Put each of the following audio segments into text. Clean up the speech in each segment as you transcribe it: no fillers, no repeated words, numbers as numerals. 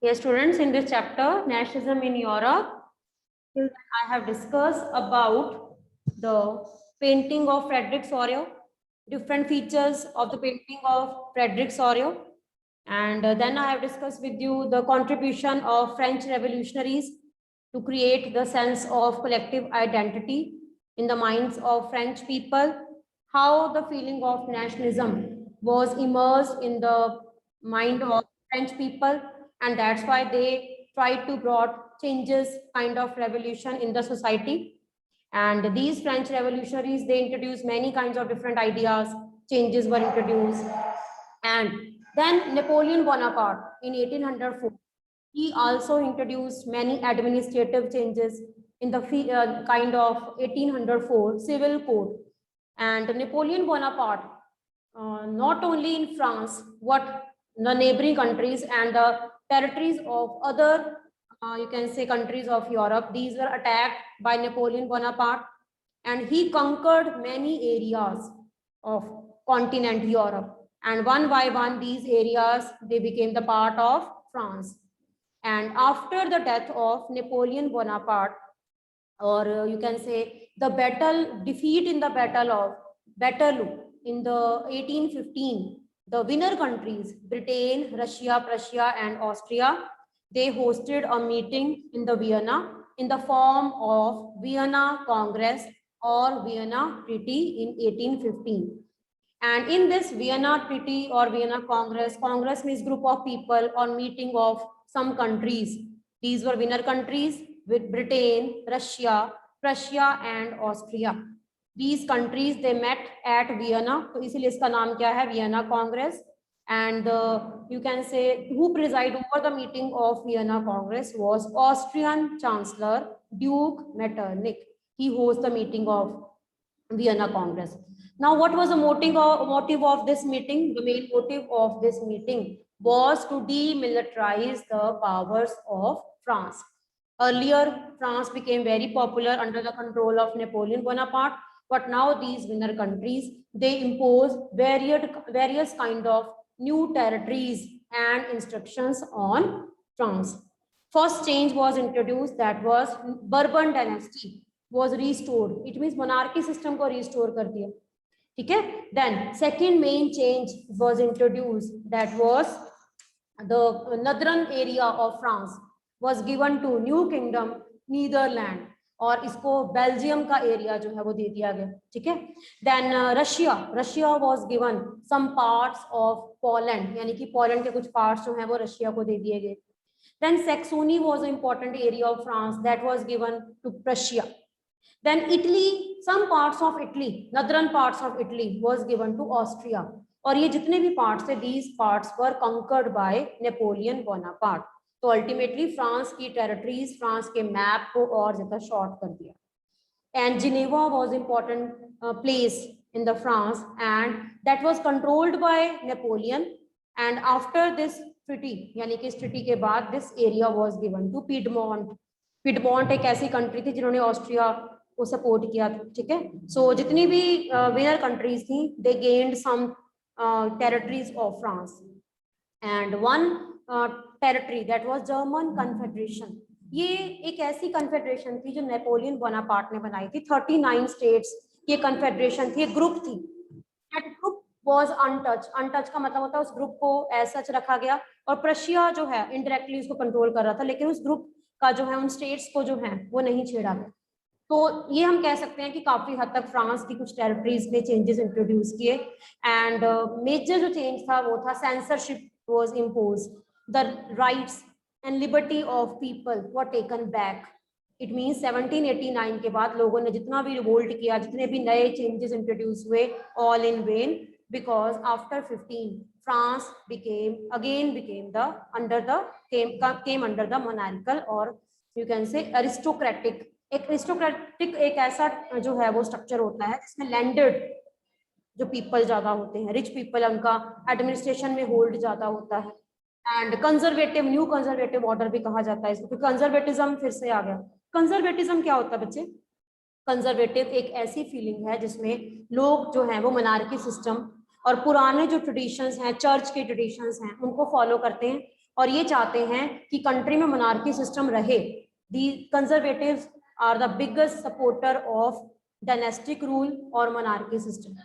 Yes, students, in this chapter, Nationalism in Europe, I have discussed about the painting of Frederick Sorio, different features of the painting of Frederick Sorio, and then I have discussed with you the contribution of French revolutionaries to create the sense of collective identity in the minds of French people, how the feeling of nationalism was immersed in the mind of French people, and that's why they tried to brought changes, kind of revolution in the society. And these French revolutionaries, they introduced many kinds of different ideas, changes were introduced. And then Napoleon Bonaparte in 1804, he also introduced many administrative changes in the kind of 1804 civil code. And Napoleon Bonaparte, not only in France, what the neighboring countries and the territories of other, you can say, countries of Europe, these were attacked by Napoleon Bonaparte, and he conquered many areas of continent Europe. And one by one, these areas, they became the part of France. And after the death of Napoleon Bonaparte, or you can say the defeat in the battle of Waterloo in the 1815, the winner countries, Britain, Russia, Prussia, and Austria, they hosted a meeting in the Vienna in the form of Vienna Congress or Vienna Treaty in 1815. And in this Vienna Treaty or Vienna Congress, Congress means group of people or meeting of some countries. These were winner countries with Britain, Russia, Prussia, and Austria. These countries, they met at Vienna. तो इसीलिए इसका नाम क्या है? Vienna Congress. And you can say who presided over the meeting of Vienna Congress was Austrian Chancellor Duke Metternich. He hosts the meeting of Vienna Congress. Now, what was the motive of this meeting? The main motive of this meeting was to demilitarize the powers of France. Earlier, France became very popular under the control of Napoleon Bonaparte, but now these winner countries, they impose various kind of new territories and instructions on France. First change was introduced, that was Bourbon dynasty was restored. It means monarchy system को restore कर दिया. ठीक है? Then second main change was introduced, that was the northern area of France was given to New Kingdom Netherlands, और इसको Belgium का area जो है वो दे दिया गया. ठीक है? Then Russia was given some parts of Poland, यानी कि पोलैंड के कुछ पार्ट्स जो हैं वो रशिया को दे दिए गए. Then Saxony was an important area of France that was given to Prussia. Then Italy, some parts of Italy, northern parts of Italy was given to Austria. और ये जितने भी parts थे, these parts were conquered by Napoleon Bonaparte. तो ultimately France की territories, France के map को और ज़्यादा short कर दिया. And Geneva was important place in the France, and that was controlled by Napoleon. And after this treaty, यानी कि इस treaty के बाद, this area was given to Piedmont. Piedmont एक ऐसी country थी जिन्होंने ऑस्ट्रिया को सपोर्ट किया था. ठीक है? सो जितनी भी विनर कंट्रीज थी, they gained some territories of France, and one territory that was German confederation. ये एक ऐसी कन्फेडरेशन थी जो नेपोलियन बोनापार्ट ने बनाई थी. 39 स्टेट्स की कन्फेडरेशन थी, एक ग्रुप थी. That group was untouch. Untouch का मतलब होता है उस ग्रुप को एज सच रखा गया, और प्रशिया जो है इनडायरेक्टली उसको कंट्रोल कर रहा था, लेकिन उस ग्रुप का जो है उन स्टेट्स को जो है वो नहीं छेड़ा गया. तो ये हम कह सकते हैं कि काफी हद तक फ्रांस की कुछ टेरिटरीज में चेंजेस इंट्रोड्यूस किए. एंड मेजर जो चेंज था वो था censorship was imposed. The rights and liberty of people were taken back. It means 1789 के बाद लोगों ने जितना भी रिवोल्ट किया, जितने भी नए चेंजेस इंट्रोड्यूस हुए, all in when, because after 15 France became under the monarchical, और you can say aristocratic. एक अरिस्टोक्रेटिक एक ऐसा जो है वो स्ट्रक्चर होता है जिसमें लैंडेड जो पीपल ज्यादा होते हैं, रिच पीपल, उनका एडमिनिस्ट्रेशन में होल्ड ज्यादा होता है. And conservative, new conservative order भी कहा जाता है इसको, क्योंकि कंजर्वेटिज्म फिर से आ गया. कंजर्वेटिज्म क्या होता है बच्चे? कंजर्वेटिव एक ऐसी फीलिंग है जिसमें लोग जो है वो मोनार्की सिस्टम और पुराने जो ट्रेडिशंस हैं, चर्च के ट्रेडिशंस हैं, उनको फॉलो करते हैं, और ये चाहते हैं कि कंट्री में मोनार्की सिस्टम रहे। The conservatives are the biggest supporter of dynastic rule और monarchy system.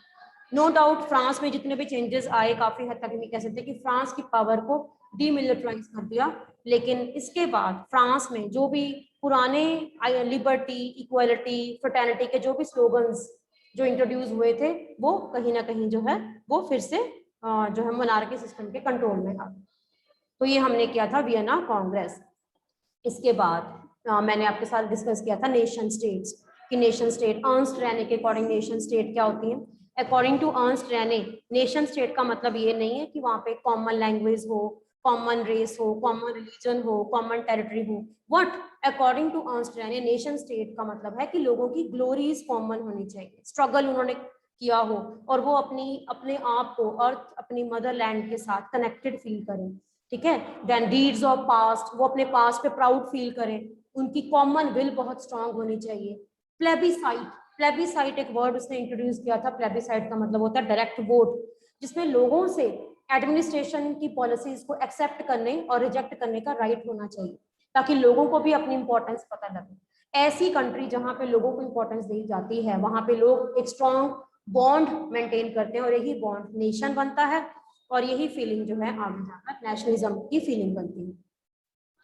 No doubt France में जितने भी चेंजेस आए काफी हद तक हम कह सकते हैं कि फ्रांस की पावर को डीमिलिटराइज कर दिया, लेकिन इसके बाद फ्रांस में जो भी पुराने लिबर्टी, इक्वालिटी, फ्रेटर्निटी के जो भी स्लोगन्स जो इंट्रोड्यूस हुए थे वो कहीं ना कहीं जो है वो फिर से जो है मोनार्की सिस्टम के कंट्रोल में आ। तो ये हमने किया था वियना कांग्रेस। इसके बाद मैंने आपके साथ डिस्कस किया था नेशन स्टेट्स कि नेशन स्टेट अर्नस्ट रैने के अकॉर्डिंग नेशन स्टेट क्या होती है। According to Ernest Renan nation state का मतलब ये नहीं है कि वहां पे कॉमन लैंग्वेज हो, कॉमन रेस हो, कॉमन रिलीजन हो, कॉमन टेरिटरी हो। What according to Ernest Renan nation state का मतलब है कि लोगों की ग्लोरीज कॉमन होनी चाहिए, स्ट्रगल उन्होंने किया हो और वो अपने आप को अर्थ अपनी मदरलैंड के साथ कनेक्टेड फील करें। ठीक है, देन डीड्स ऑफ पास्ट, वो अपने पास्ट पे प्राउड फील करें, उनकी कॉमन विल बहुत स्ट्रांग होनी चाहिए। प्लेबिसाइट, प्लेबिसाइट एक वर्ड उसने इंट्रोड्यूस किया था। प्लेबिसाइट का मतलब होता है डायरेक्ट वोट, जिसमें लोगों से एडमिनिस्ट्रेशन की पॉलिसीज को एक्सेप्ट करने और रिजेक्ट करने का राइट होना चाहिए, ताकि लोगों को भी अपनी इंपॉर्टेंस पता लगे। ऐसी कंट्री जहां पे लोगों को इंपॉर्टेंस दी जाती है वहां पे लोग एक स्ट्रॉन्ग बॉन्ड मेंटेन करते हैं और यही बॉन्ड नेशन बनता है और यही फीलिंग जो है आगे जाकर नेशनलिज्म की फीलिंग बनती है।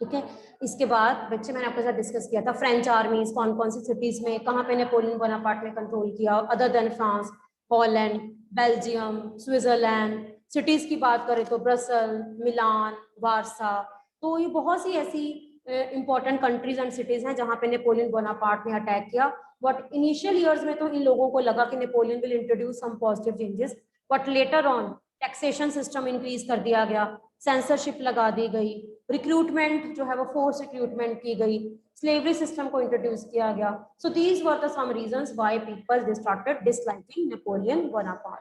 ठीक है, इसके बाद बच्चे मैंने आपके साथ डिस्कस किया था फ्रेंच आर्मीज कौन कौन सी सिटीज में कहाँ पे नेपोलियन बोनापार्ट ने कंट्रोल किया, other than France, Holland, Belgium, Switzerland. Cities की बात करें तो ब्रसल, मिलान, वारसा। तो ये बहुत सी ऐसी इंपॉर्टेंट कंट्रीज एंड सिटीज हैं जहाँ पे नेपोलियन बोनापार्ट ने अटैक किया। बट इनिशियल ईयर्स में तो इन लोगों को लगा कि Napoleon will introduce some positive changes, but later on taxation system increase कर दिया गया, सेंसरशिप लगा दी गई, रिक्रूटमेंट जो है वो फोर्स रिक्रूटमेंट की गई, स्लेवरी सिस्टम को इंट्रोड्यूस किया गया। So these were the some reasons why people started disliking Napoleon Bonaparte.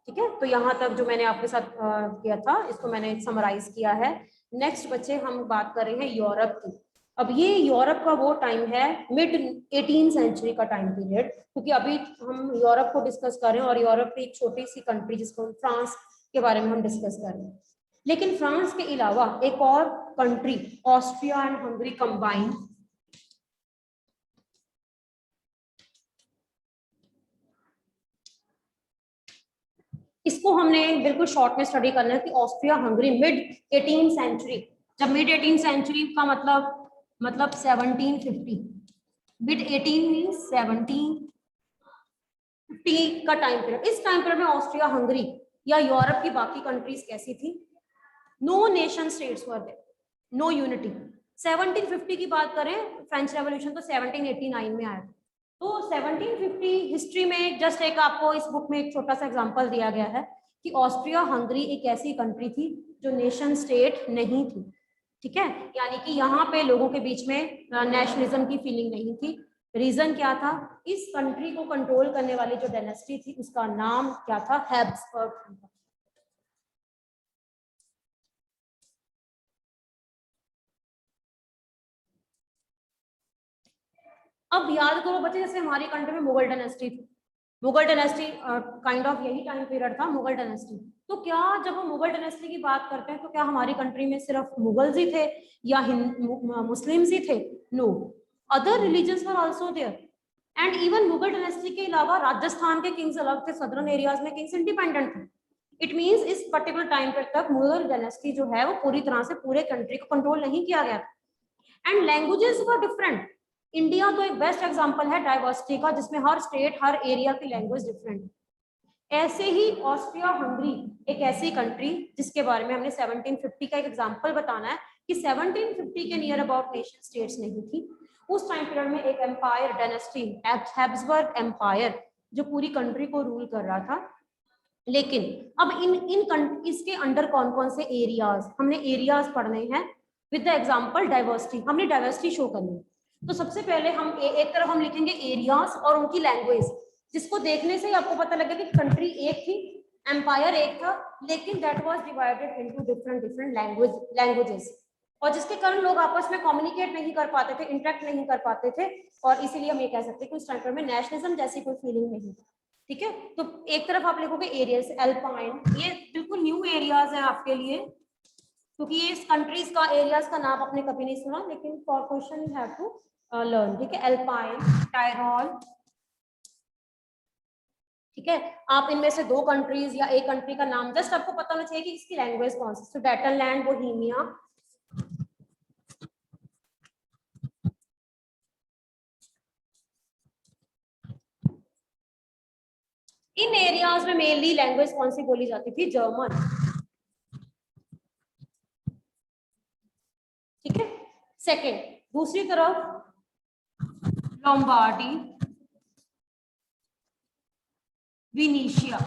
ठीक है, तो यहाँ तक जो मैंने आपके साथ किया था इसको मैंने समराइज किया है। नेक्स्ट बच्चे हम बात कर रहे हैं यूरोप की। अब ये यूरोप का वो टाइम है मिड 18 सेंचुरी का टाइम पीरियड, क्योंकि अभी हम यूरोप को डिस्कस कर रहे हैं और यूरोप की एक छोटी सी कंट्री जिसको फ्रांस के बारे में हम डिस्कस कर रहे हैं। लेकिन फ्रांस के अलावा एक और country Austria and Hungary combine, इसको हमने बिल्कुल शॉर्ट में स्टडी करना है कि ऑस्ट्रिया हंगरी मिड 18 सेंचुरी। जब मिड 18 सेंचुरी का मतलब 1750, मिड 18 मींस 1750 का टाइम पीरियड। इस टाइम पीरियड में ऑस्ट्रिया हंगरी या यूरोप की बाकी कंट्रीज कैसी थी? No nation states were there, no unity. 1750 की बात करें, फ्रेंच रेवोल्यूशन तो 1789 में आया था। तो 1750 हिस्ट्री में जस्ट एक आपको इस बुक में एक छोटा सा एग्जांपल दिया गया है कि ऑस्ट्रिया हंगरी एक ऐसी कंट्री थी जो नेशन स्टेट नहीं थी। ठीक है, यानी कि यहाँ पे लोगों के बीच में नेशनलिज्म की फीलिंग नहीं थी। रीजन क्या था? इस कंट्री को कंट्रोल करने वाली जो डायनेस्टी थी उसका नाम क्या था? हैब्सबर्ग। अब याद करो बच्चे, जैसे हमारी कंट्री में मुगल डायनेस्टी थी, मुगल डायनेस्टी काइंड ऑफ यही टाइम पीरियड था मुगल डायनेस्टी। तो क्या जब हम मुगल डायनेस्टी की बात करते हैं तो क्या हमारी कंट्री में सिर्फ मुगल्स ही थे या मुस्लिम्स ही थे? No, other religions were also there. And even Mughal dynasty के अलावा राजस्थान के किंग्स अलग थे, सदर्न एरियाज में किंग्स इंडिपेंडेंट थे। इट मींस इस पर्टिकुलर टाइम पर तक मुगल डायनेस्टी जो है वो पूरी तरह से पूरे कंट्री को कंट्रोल नहीं किया गया था। And languages were different. India तो एक बेस्ट एग्जांपल है डाइवर्सिटी का, जिसमें हर स्टेट हर एरिया की लैंग्वेज डिफरेंट है। ऐसे ही ऑस्ट्रिया हंगरी एक ऐसी कंट्री जिसके बारे में हमने 1750 का एक एग्जांपल बताना है कि 1750 के नियर अबाउट नेशन स्टेट्स नहीं थी। उस टाइम पीरियड में एक एम्पायर डायनेस्टी हैब्सबर्ग एम्पायर जो पूरी कंट्री को रूल कर रहा था। लेकिन अब इसके अंडर कौन कौन से एरियाज, हमने एरियाज पढ़ने हैं विद द एग्जांपल डाइवर्सिटी, हमने डाइवर्सिटी शो करनी है। तो सबसे पहले हम एक तरफ हम लिखेंगे एरियाज और उनकी लैंग्वेज, जिसको देखने से ही आपको पता लगेगा कि कंट्री एक थी, एम्पायर एक था, लेकिन that was divided into different languages, और जिसके कारण लोग आपस में कम्युनिकेट नहीं कर पाते थे, इंटरेक्ट नहीं कर पाते थे, और इसीलिए हम ये कह सकते हैं कि उस टाइम पर में नेशनलिज्म जैसी कोई फीलिंग नहीं थी। ठीक है, तो एक तरफ आप लिखोगे एरियाज, एल्पाइन, ये बिल्कुल न्यू एरियाज है आपके लिए। क्योंकि ये इस कंट्रीज का एरियाज का नाम आपने कभी नहीं सुना, लेकिन for question you have to learn, ठीक है। एल्पाइन, टायरोल, ठीक है। आप इनमें से दो कंट्रीज या एक कंट्री का नाम जस्ट आपको पता होना चाहिए कि इसकी लैंग्वेज कौन सी। सुडेटनलैंड, बोहेमिया, इन एरियाज में मेनली लैंग्वेज कौन सी बोली जाती थी? जर्मन, ठीक है। सेकेंड, दूसरी तरफ लोम्बार्डी, विनीशिया,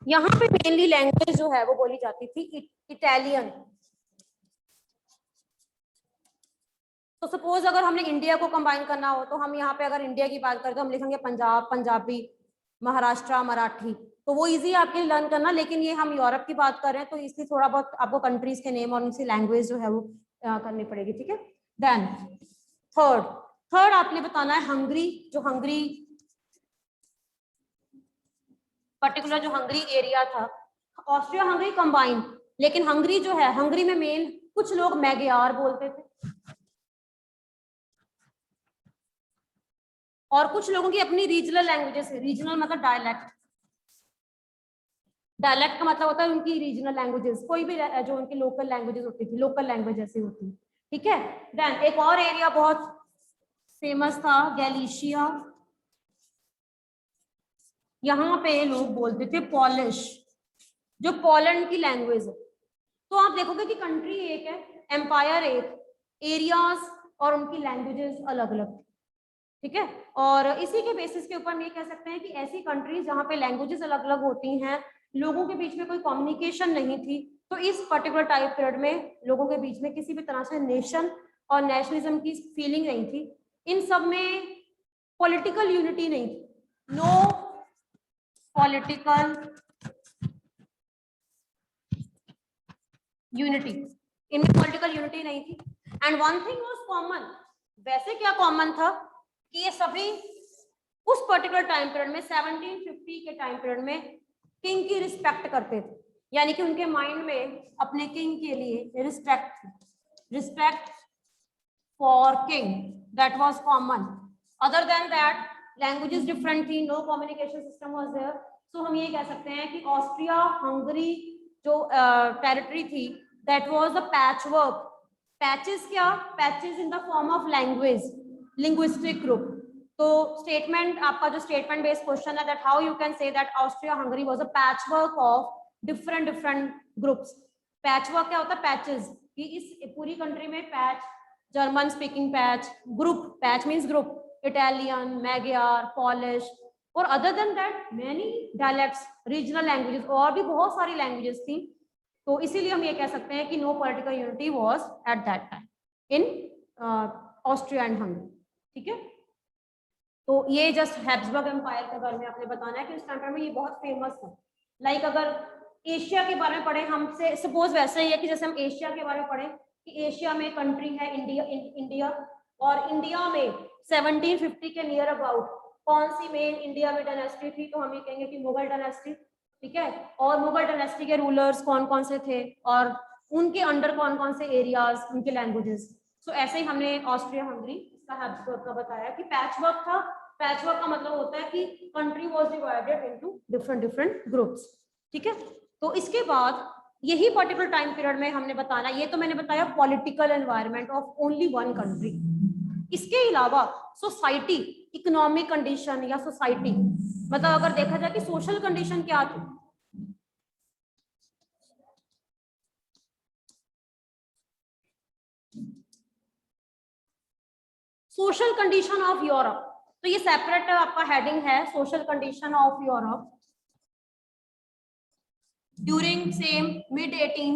यहां पे मेनली लैंग्वेज जो है वो बोली जाती थी इटालियन। तो सपोज अगर हमने इंडिया को कंबाइन करना हो तो हम यहाँ पे अगर इंडिया की बात करें तो हम लिखेंगे पंजाब, पंजाबी, महाराष्ट्र, मराठी। तो वो इजी है आपके लिए लर्न करना, लेकिन ये हम यूरोप की बात कर रहे हैं तो इसलिए थोड़ा बहुत आपको कंट्रीज के नेम और उनकी लैंग्वेज जो है वो करनी पड़ेगी, ठीक है। देन थर्ड आपने बताना है हंगरी। जो हंगरी पर्टिकुलर जो हंगरी एरिया था, ऑस्ट्रिया हंगरी कंबाइन, लेकिन हंगरी जो है, हंगरी में मेन कुछ लोग मैग्यार बोलते थे और कुछ लोगों की अपनी रीजनल लैंग्वेजेस है। रीजनल मतलब डायलेक्ट, डायलेक्ट का मतलब होता है उनकी रीजनल लैंग्वेजेस, कोई भी जो उनकी लोकल लैंग्वेजेस होती थी, लोकल लैंग्वेज ऐसी होती, ठीक है। देन एक और एरिया बहुत फेमस था, गैलिशिया, यहाँ पे लोग बोलते थे पॉलिश, जो पोलैंड की लैंग्वेज है। तो आप देखोगे कि कंट्री एक है, एम्पायर एक, एरियाज और उनकी लैंग्वेजेस अलग अलग, ठीक है। और इसी के बेसिस के ऊपर हम ये कह सकते हैं कि ऐसी कंट्रीज जहाँ पे लैंग्वेजेस अलग अलग होती हैं, लोगों के बीच में कोई कम्युनिकेशन नहीं थी, तो इस पर्टिकुलर टाइम पीरियड में लोगों के बीच में किसी भी तरह से नेशन और नेशनलिज्म की फीलिंग नहीं थी। इन सब में पॉलिटिकल यूनिटी नहीं थी, नो पॉलिटिकल यूनिटी, इनमें पॉलिटिकल यूनिटी नहीं थी। And one thing was common, वैसे क्या कॉमन था कि ये सभी उस पर्टिकुलर टाइम पीरियड में 1750 के टाइम पीरियड में किंग की रिस्पेक्ट करते थे, यानी कि उनके माइंड में अपने किंग के लिए रिस्पेक्ट थी, respect for king, that was common. Other than that languages different थी, no communication system was there. So हम ये कह सकते हैं कि ऑस्ट्रिया हंगरी जो टेरिटरी थी, that was a patchwork. Patches क्या? Patches in the form of language, linguistic group. तो स्टेटमेंट, आपका जो स्टेटमेंट बेस्ड क्वेश्चन है, that how you can say that Austria Hungary was a patchwork of different groups. Patchwork क्या होता है? Patches, कि इस पूरी कंट्री में patch, German speaking patch, group, patch means group, Italian, Magyar, Polish, और other than that many dialects, regional languages, और भी बहुत सारी लैंग्वेजेस थी। तो इसीलिए हम ये कह सकते हैं कि no political unity was at that time in Austria and Hungary, ठीक है। तो ये जस्ट हैब्सबर्ग एम्पायर के बारे में आपने बताना है कि उस टाइम में ये बहुत फेमस है। लाइक अगर एशिया के बारे में पढ़े हमसे, सपोज वैसे ही है कि जैसे हम एशिया के बारे में पढ़े कि एशिया में कंट्री है इंडिया, और इंडिया में 1750 के नियर अबाउट कौन सी मेन इंडिया में डायनेस्टी थी, तो हम ये कहेंगे कि मुगल डायनेस्टी, ठीक है। और मुगल डायनेस्टी के रूलर्स कौन कौन से थे और उनके अंडर कौन कौन से एरियाज, उनके लैंग्वेजेस। सो ऐसे ही हमने ऑस्ट्रिया हंगरी का हैब्सबर्ग का बताया कि पैचवर्क था। पैचवर्क का मतलब होता है कि country was divided into different groups, ठीक है। तो इसके बाद यही पर्टिकुलर टाइम पीरियड में हमने बताना, ये तो मैंने बताया political environment of only one country. इसके अलावा सोसाइटी, इकोनॉमिक कंडीशन या सोसाइटी, मतलब अगर देखा जाए कि सोशल कंडीशन क्या थी, सोशल कंडीशन ऑफ यूरोप, तो ये सेपरेट आपका हेडिंग है, social condition of Europe during same mid 18।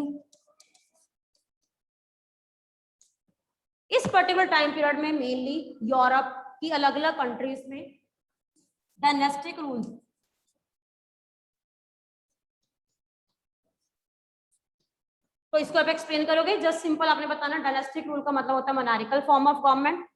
इस पर्टिकुलर टाइम पीरियड में मेनली यूरोप की अलग अलग कंट्रीज में डायनेस्टिक रूल, तो इसको आप एक्सप्लेन करोगे। जस्ट सिंपल आपने बताना, डायनेस्टिक रूल का मतलब होता है monarchical form of government.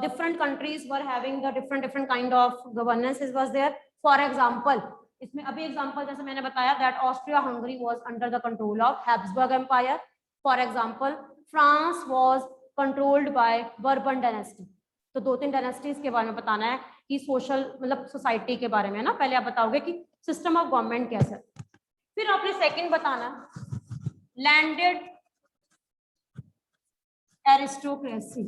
different countries were having the different kind of governances was there. For example, इसमें अभी एग्जांपल जैसे मैंने बताया that Austria Hungary was under the control of Habsburg empire. For example France was controlled by Bourbon dynasty. तो 2-3 dynasties के बारे में बताना है कि सोशल मतलब सोसाइटी के बारे में ना. पहले आप बताओगे कि सिस्टम ऑफ गवर्नमेंट कैसा है, फिर आपने सेकंड बताना लैंडेड एरिस्टोक्रेसी.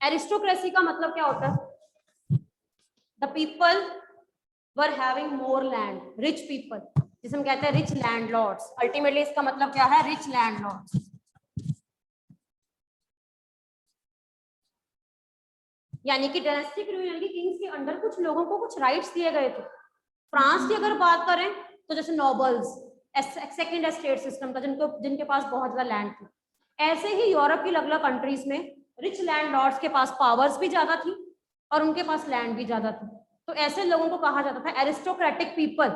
एरिस्टोक्रेसी का मतलब क्या होता है? The people were having more land, rich people, जिसे हम कहते हैं रिच लैंडलॉर्ड्स. अल्टीमेटली इसका मतलब क्या है? Rich landlords. यानी कि डायनेस्टिक रूल यानी कि किंग्स के अंडर कुछ लोगों को कुछ राइट्स दिए गए थे. फ्रांस की अगर बात करें तो जैसे नोबल्स, सेकंड एस्टेट सिस्टम था, जिनके पास बहुत ज्यादा लैंड थी. ऐसे ही यूरोप की अलग अलग कंट्रीज में रिच लैंडलॉर्ड्स के पास पावर्स भी ज्यादा थी और उनके पास लैंड भी ज्यादा थी. तो ऐसे लोगों को कहा जाता था एरिस्टोक्रेटिक पीपल.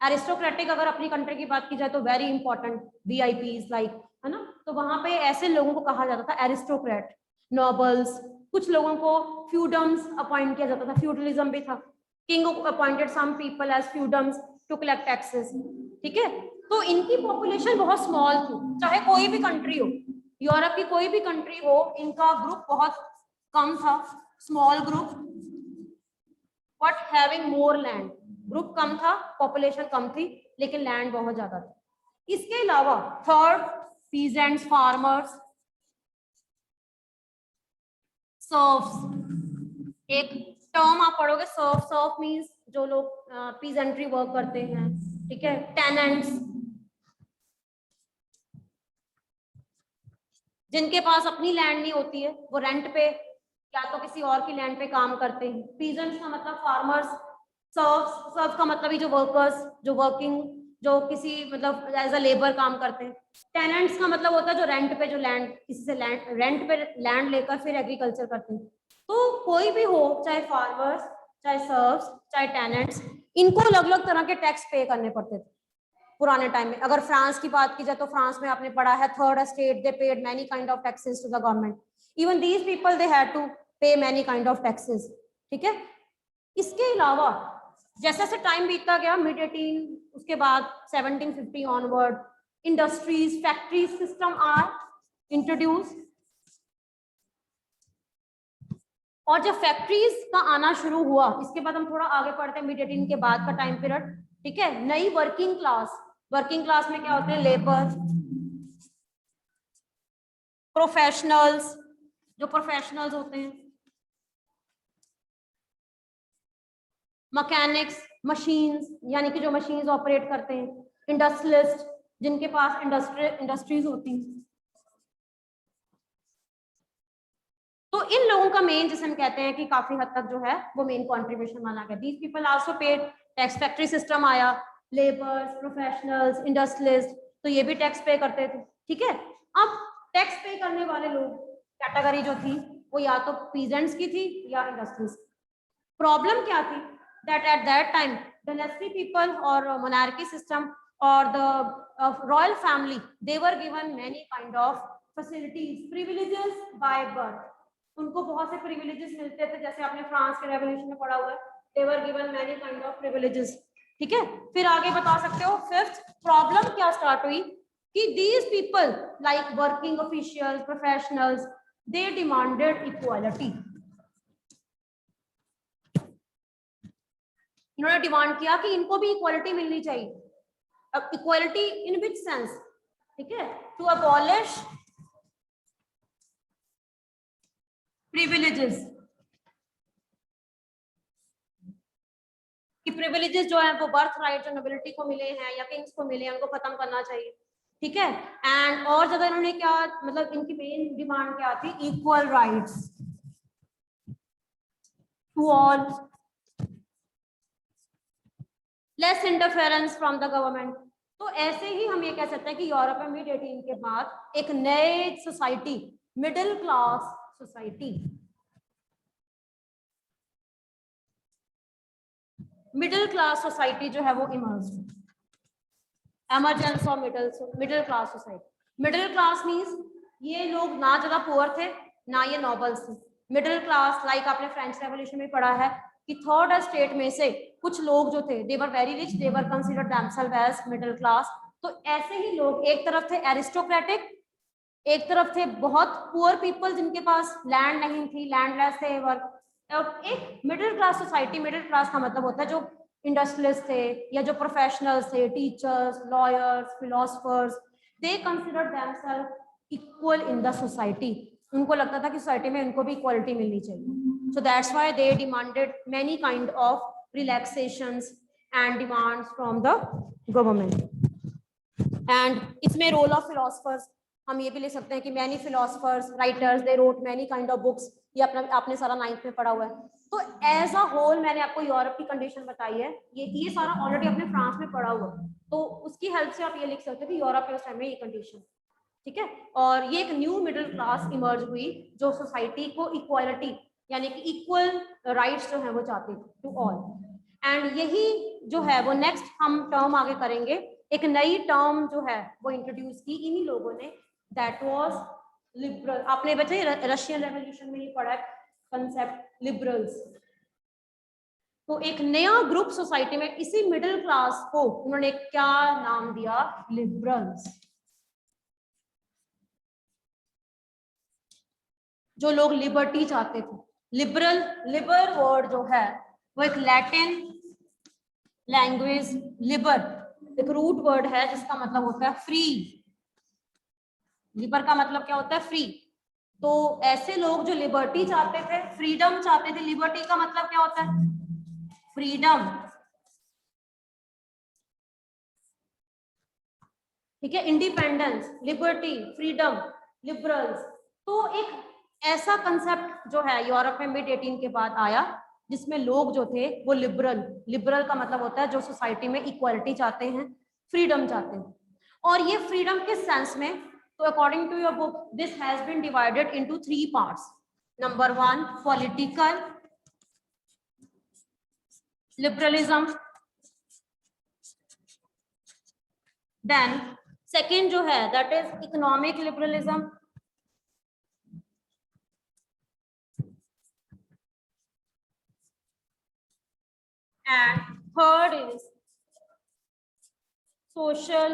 एरिस्टोक्रेटिक अगर अपनी कंट्री की बात की जाए तो वेरी इंपॉर्टेंट वीआईपीज लाइक, है ना. तो वहां पे ऐसे लोगों को कहा जाता था एरिस्टोक्रेट. नोबल्स, कुछ लोगों को फ्यूडम्स अपॉइंट किया जाता था, फ्यूडलिज्म भी था. King appointed some people as feudums to collect taxes. ठीक है. तो इनकी पॉपुलेशन बहुत स्मॉल थी. चाहे कोई भी कंट्री हो, यूरोप की कोई भी कंट्री हो, इनका ग्रुप बहुत कम था, small group, but having more land. Group कम था, पॉपुलेशन कम थी, लेकिन लैंड बहुत ज्यादा था. इसके अलावा थर्ड पीजेंट्स, फार्मर्स, सर्व्स. एक टर्म आप पढ़ोगे सर्व. सर्व मींस जो लोग पीजेंट्री वर्क करते हैं. ठीक है. टेनेंट्स, जिनके पास अपनी लैंड नहीं होती है, वो रेंट पे या तो किसी और की लैंड पे काम करते हैं. पीजेंट्स का मतलब फार्मर्स. सर्व का मतलब ही जो वर्कर्स, जो वर्किंग, जो किसी मतलब एज अ लेबर काम करते हैं. टेनेंट्स का मतलब होता है जो रेंट पे, जो लैंड किसी से लैंड रेंट पे लैंड लेकर फिर एग्रीकल्चर करते हैं. तो कोई भी हो, चाहे फार्मर्स, चाहे सर्व्स, चाहे टेनेंट्स, इनको अलग अलग तरह के टैक्स पे करने पड़ते थे पुराने टाइम में. अगर फ्रांस की बात की जाए तो फ्रांस में आपने पढ़ा है third estate, they paid many kind of taxes to the government. Even these people they had to pay many kind of taxes. ठीक है. इसके अलावा जैसे जैसे टाइम बीतता गया, मिड 18 उसके बाद 1750 onward, industries, factories system are introduce. और जब फैक्ट्रीज का आना शुरू हुआ, इसके बाद हम थोड़ा आगे पढ़ते हैं, मिड 18 के बाद का टाइम पीरियड. ठीक है. नई वर्किंग क्लास. वर्किंग क्लास में क्या होते हैं? लेबर, प्रोफेशनल्स, जो प्रोफेशनल्स होते हैं, मैकेनिक्स, मशीन्स यानी कि जो मशीन्स ऑपरेट करते हैं, इंडस्ट्रियलिस्ट, जिनके पास इंडस्ट्रीज होती हैं. तो इन लोगों का मेन, जिसे हम कहते हैं कि काफी हद तक जो है वो मेन कंट्रीब्यूशन माना गया. These people also paid tax. Factory system आया, लेबर्स, प्रोफेशनल्स, इंडस्ट्रियलिस्ट, तो ये भी टैक्स पे करते थे. ठीक है. अब टैक्स पे करने वाले लोग कैटेगरी जो थी वो या तो पीजेंट्स की थी या इंडस्ट्रीज. प्रॉब्लम क्या थी? That at that time dynasty people और मोनार्की सिस्टम और the royal family, they were given many kind of facilities, privileges by birth. उनको बहुत से प्रिविलेजेस मिलते थे, जैसे आपने फ्रांस के रेवोल्यूशन में पढ़ा हुआ है, they were given many kind of privileges. ठीक है. फिर आगे बता सकते हो फिफ्थ प्रॉब्लम क्या स्टार्ट हुई कि these people like working officials, professionals, they demanded equality. इन्होंने डिमांड किया कि इनको भी इक्वालिटी मिलनी चाहिए. अब इक्वालिटी इन विच सेंस? ठीक है. टू अबॉलिश प्रिविलेजेस, कि प्रिविलेजेस जो है वो बर्थ राइट जो नोबिलिटी को मिले हैं या किंग्स को मिले हैं, उनको खत्म करना चाहिए. ठीक है. एंड और ज्यादा इन्होंने क्या मतलब इनकी मेन डिमांड क्या थी? Equal rights to all, less interference from the government. तो ऐसे ही हम ये कह सकते हैं कि यूरोप में मिड 18 के बाद एक नए society, middle class society, middle class society जो है वो emerge. Emergence of middle class society. Middle class means ये लोग ना ज्यादा पुअर थे ना ये नॉबल्स थे. मिडिल क्लास, लाइक आपने फ्रेंच रेवोल्यूशन में पढ़ा है कि थर्ड एस्टेट में से कुछ लोग जो थे, they were very rich, they were considered themselves as middle class. तो ऐसे ही लोग एक तरफ थे एरिस्टोक्रेटिक, एक तरफ थे बहुत पुअर पीपल जिनके पास लैंड नहीं थी, लैंडलेस थे, और एक middle class society. Middle class का मतलब होता है जो इंडस्ट्रियलिस्ट थे या जो प्रोफेशनल्स थे, teachers, lawyers, philosophers, they consider themselves equal in the society. उनको लगता था कि सोसाइटी में इनको भी इक्वालिटी मिलनी चाहिए। So that's why they demanded many kind of relaxations and demands from the government. And इसमें रोल ऑफ फिलोसफर्स हम ये भी ले सकते हैं कि many philosophers, writers, they wrote many kind of books. ये अपना आपने सारा 9th में पढ़ा हुआ है। तो एज अ होल मैंने आपको यूरोप की कंडीशन बताई है, ये सारा ऑलरेडी अपने फ्रांस में पढ़ा हुआ है, तो उसकी हेल्प से आप ये लिख सकते हो कि यूरोप के उस टाइम में ये कंडीशन, ठीक है। और ये एक न्यू मिडिल क्लास इमर्ज हुई जो सोसाइटी को इक्वालिटी यानी कि इक्वल राइट्स जो है वो चाहती थी टू ऑल। एंड यही जो है वो नेक्स्ट हम टर्म आगे करेंगे, एक नई टर्म जो है वो इंट्रोड्यूस की इन्हीं लोगों ने, दैट वाज लिबरल। आपने बच्चे रशियन रेवोल्यूशन में ही पढ़ा है कंसेप्ट लिबरल्स। तो एक नया ग्रुप सोसाइटी में इसी मिडिल क्लास को उन्होंने क्या नाम दिया, लिबरल्स। जो लोग लिबर्टी चाहते थे। लिबरल, लिबर वर्ड जो है वो एक लैटिन लैंग्वेज, लिबर एक रूट वर्ड है जिसका मतलब होता है फ्री। लिबर का मतलब क्या होता है, फ्री। तो ऐसे लोग जो लिबर्टी चाहते थे, फ्रीडम चाहते थे। लिबर्टी का मतलब क्या होता है, फ्रीडम, ठीक है, इंडिपेंडेंस, लिबर्टी, फ्रीडम, लिबरल्स। तो एक ऐसा कंसेप्ट जो है यूरोप में मिड 18 के बाद आया जिसमें लोग जो थे वो लिबरल, लिबरल का मतलब होता है जो सोसाइटी में इक्वालिटी चाहते हैं, फ्रीडम चाहते हैं। और ये फ्रीडम किस सेंस में, तो according to your book this has been divided into 3 parts. Number 1 political liberalism, then second जो है that is economic liberalism, and third is social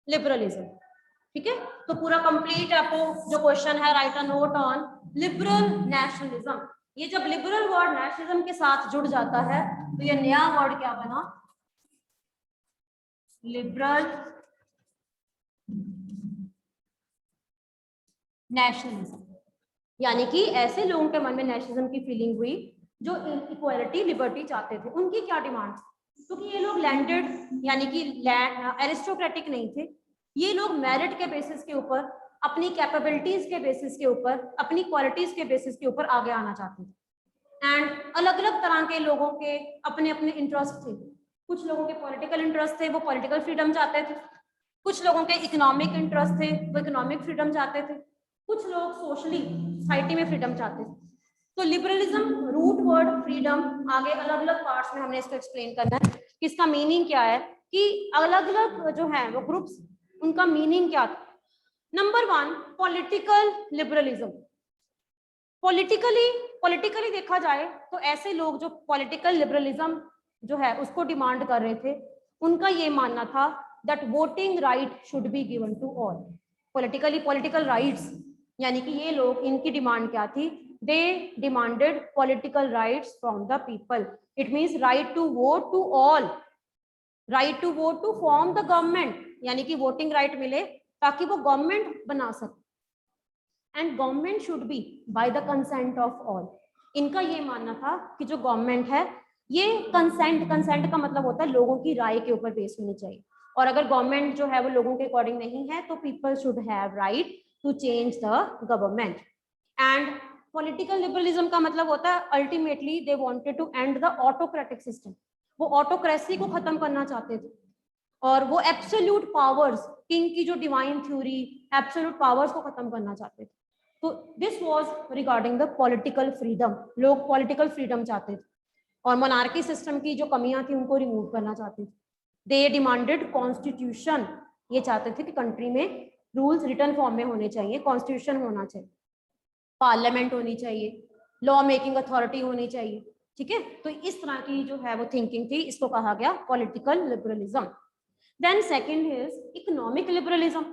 liberalism. ठीक है, तो पूरा कंप्लीट आपको जो क्वेश्चन है, write a note on liberal nationalism. ये जब लिबरल वर्ड नेशनलिज्म के साथ जुड़ जाता है तो ये नया वर्ड क्या बना, लिबरल नेशनलिज्म। यानी कि ऐसे लोगों के मन में नेशनलिज्म की फीलिंग हुई जो इक्वालिटी, लिबर्टी चाहते थे। उनकी क्या डिमांड, क्योंकि ये लोग लैंडेड यानी कि एरिस्टोक्रेटिक नहीं थे, ये लोग मेरिट के बेसिस के ऊपर, अपनी कैपेबिलिटीज के बेसिस के ऊपर, अपनी क्वालिटीज के बेसिस के ऊपर आगे आना चाहते थे। एंड अलग अलग तरह के लोगों के अपने अपने इंटरेस्ट थे। कुछ लोगों के पॉलिटिकल इंटरेस्ट थे, वो पॉलिटिकल फ्रीडम चाहते थे। कुछ लोगों के इकोनॉमिक इंटरेस्ट थे, वो इकोनॉमिक फ्रीडम चाहते थे। कुछ लोग सोशली सोसाइटी में फ्रीडम चाहते थे। तो लिबरलिज्म रूट वर्ड फ्रीडम, आगे अलग अलग पार्ट्स में हमने इसको एक्सप्लेन करना है कि इसका मीनिंग क्या है, कि अलग अलग जो है वो ग्रुप्स, उनका मीनिंग क्या था। Number 1 political liberalism. पॉलिटिकली देखा जाए तो ऐसे लोग जो पॉलिटिकल लिबरलिज्म जो है उसको डिमांड कर रहे थे, उनका ये मानना था that voting right should be given to all. Political rights, यानी कि ये लोग, इनकी डिमांड क्या थी, they demanded political rights from the people. It means right to vote to all, right to vote to form the government, यानी कि voting right मिले ताकि वो गवर्नमेंट बना सके। And government should be by the consent of all. इनका ये मानना था कि जो गवर्नमेंट है ये कंसेंट का मतलब होता है लोगों की राय के ऊपर बेस होनी चाहिए, और अगर गवर्नमेंट जो है वो लोगों के अकॉर्डिंग नहीं है तो people should have right to change the government. And political liberalism का मतलब होता है ultimately they wanted to end the autocratic system. वो ऑटोक्रेसी को खत्म करना चाहते थे और वो एब्सोल्यूट पावर्स, किंग की जो डिवाइन थ्योरी, एब्सोल्यूट पावर्स को खत्म करना चाहते थे। तो this was regarding the political freedom. लोग पॉलिटिकल फ्रीडम चाहते थे और मोनार्की सिस्टम की जो कमियां थी उनको रिमूव करना चाहते थे। दे डिमांडेड कॉन्स्टिट्यूशन, ये चाहते थे कि कंट्री में रूल्स रिटन फॉर्म में होने चाहिए, कॉन्स्टिट्यूशन होना चाहिए, पार्लियामेंट होनी चाहिए, लॉ मेकिंग अथॉरिटी होनी चाहिए, ठीक है। तो इस तरह की जो है वो थिंकिंग थी, इसको कहा गया political liberalism. Then second is economic liberalism.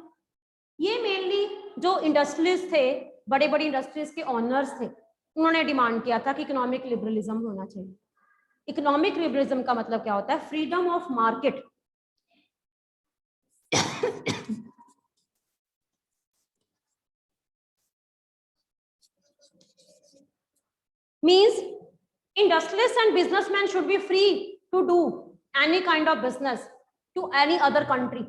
ये मेनली जो इंडस्ट्रीज थे, बड़े बड़े इंडस्ट्रीज के ऑनर्स थे, उन्होंने डिमांड किया था कि इकोनॉमिक लिबरलिज्म होना चाहिए। इकोनॉमिक लिबरलिज्म का मतलब क्या होता है? Freedom of market. means industrialists and businessmen should be free to do any kind of business to any other country।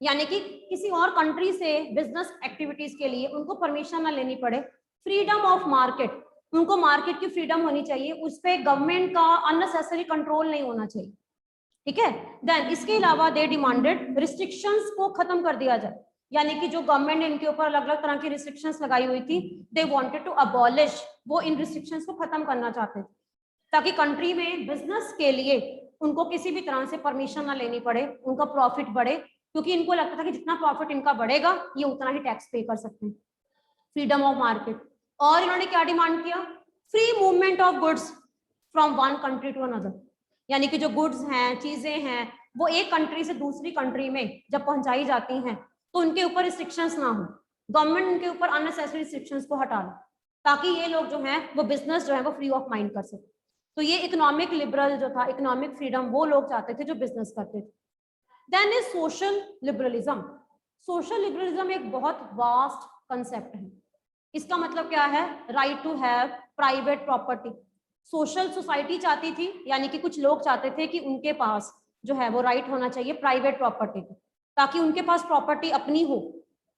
यानी कि किसी और कंट्री से बिजनेस एक्टिविटीज के लिए उनको परमिशन ना लेनी पड़े। फ्रीडम ऑफ मार्केट, उनको मार्केट की फ्रीडम होनी चाहिए, उस पर गवर्नमेंट का अननेसेसरी कंट्रोल नहीं होना चाहिए, ठीक है। देन इसके अलावा दे डिमांडेड रिस्ट्रिक्शंस को खत्म कर दिया जाए, यानी कि जो गवर्नमेंट ने इनके ऊपर अलग अलग तरह की रिस्ट्रिक्शंस लगाई हुई थी, दे वांटेड टू अबॉलिश, वो इन रिस्ट्रिक्शंस को खत्म करना चाहते थे, ताकि कंट्री में बिजनेस के लिए उनको किसी भी तरह से परमिशन ना लेनी पड़े, उनका प्रॉफिट बढ़े, क्योंकि इनको लगता था कि जितना प्रॉफिट इनका बढ़ेगा ये उतना ही टैक्स पे कर सकते हैं। Freedom of market. और इन्होंने क्या डिमांड किया? Free movement of goods from one country to another, यानी कि जो गुड्स हैं, चीजें हैं, वो एक कंट्री से दूसरी कंट्री में जब पहुंचाई जाती हैं तो उनके ऊपर रिस्ट्रिक्शंस ना हो, गवर्नमेंट उनके ऊपर अननेसेसरी रिस्ट्रिक्शंस को हटा ले, ताकि ये लोग जो हैं वो बिजनेस जो है वो फ्री ऑफ माइंड कर सके। तो ये इकोनॉमिक लिबरल जो था, इकोनॉमिक फ्रीडम वो लोग चाहते थे जो बिजनेस करते थे। Then is social liberalism. Social liberalism एक बहुत वास्ट कंसेप्ट है। इसका मतलब क्या है? Right to have private property. Social society चाहती थी, यानी कि कुछ लोग चाहते थे कि उनके पास जो है वो राइट होना चाहिए प्राइवेट प्रॉपर्टी को, ताकि उनके पास प्रॉपर्टी अपनी हो,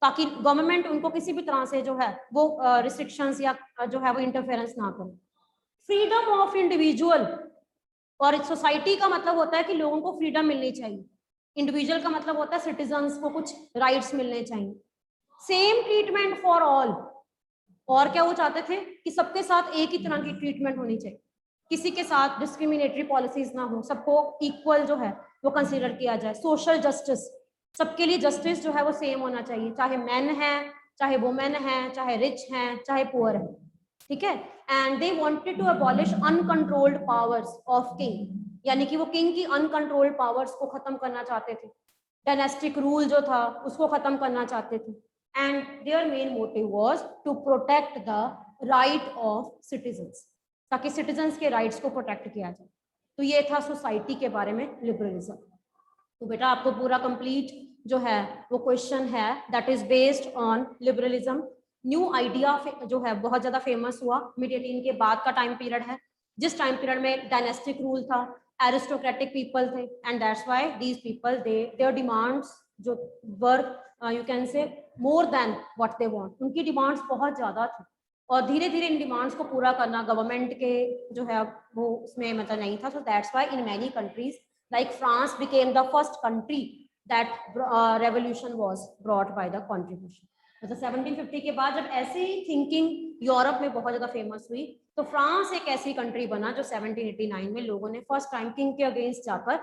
ताकि गवर्नमेंट उनको किसी भी तरह से जो है वो रिस्ट्रिक्शंस या जो है वो इंटरफेरेंस ना करे। फ्रीडम ऑफ इंडिविजुअल, और सोसाइटी का मतलब होता है कि लोगों को फ्रीडम मिलनी चाहिए, इंडिविजुअल का मतलब होता है सिटीजन्स को कुछ राइट्स मिलने चाहिए। सेम ट्रीटमेंट फॉर ऑल, और क्या वो चाहते थे कि सबके साथ एक ही तरह की ट्रीटमेंट होनी चाहिए, किसी के साथ डिस्क्रिमिनेटरी पॉलिसीज ना हो, सबको इक्वल जो है वो कंसीडर किया जाए। सोशल जस्टिस, सबके लिए जस्टिस जो है वो सेम होना चाहिए, चाहे मैन है, चाहे वुमेन है, चाहे रिच हैं, चाहे पुअर है, ठीक है। And they wanted to abolish uncontrolled powers of king, यानी कि वो किंग की अनकंट्रोल्ड पावर्स को खत्म करना चाहते थे। डायनेस्टिक रूल जो था उसको खत्म करना चाहते थे। And their main motive was to protect the right of citizens, ताकि सिटीजन्स के राइट्स को प्रोटेक्ट किया जाए। तो ये था सोसाइटी के बारे में लिबरलिज्म। तो बेटा आपको पूरा कंप्लीट जो है वो क्वेश्चन है that is based on liberalism. New idea जो है बहुत ज्यादा फेमस हुआ मिड 18 के बाद का टाइम पीरियड है, जिस टाइम पीरियड में डायनेस्टिक रूल था, एरिस्टोक्रेटिक पीपल थे, and that's why these people their demands जो were you can say more than what they want, उनकी डिमांड्स बहुत ज्यादा थी, और धीरे धीरे इन डिमांड्स को पूरा करना गवर्नमेंट के जो है वो उसमें मतलब नहीं था। So that's why in many countries like France became the first country that revolution was brought by the contribution. मतलब 1750 के बाद जब ऐसे ही थिंकिंग यूरोप में बहुत ज्यादा फेमस हुई, तो फ्रांस एक ऐसी कंट्री बना जो 1789 में लोगों ने फर्स्ट टाइम किंग के अगेंस्ट जाकर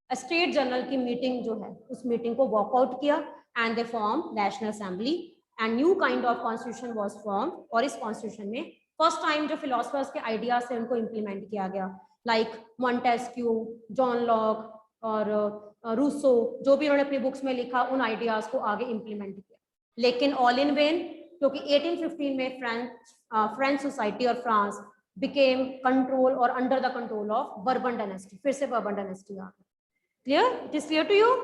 स्टेट जनरल की मीटिंग जो है उस मीटिंग को वॉकआउट किया, and they form national assembly and new kind of constitution was form. और इस कॉन्स्टिट्यूशन में फर्स्ट टाइम जो फिलोसफर्स के आइडियाज से उनको इम्प्लीमेंट किया गया, लाइक मॉन्टेस्क्यू, जॉन लॉक और रूसो, जो भी उन्होंने अपनी बुक्स में लिखा उन आइडियाज को आगे इम्प्लीमेंट किया, लेकिन ऑल इन वेन, क्योंकि 1815 में फ्रेंच सोसाइटी और फ्रांस बिकेम कंट्रोल और under the control of Bourbon dynasty. फिर से बर्बन डायनेस्टी आ गई। Clear? It is clear to you?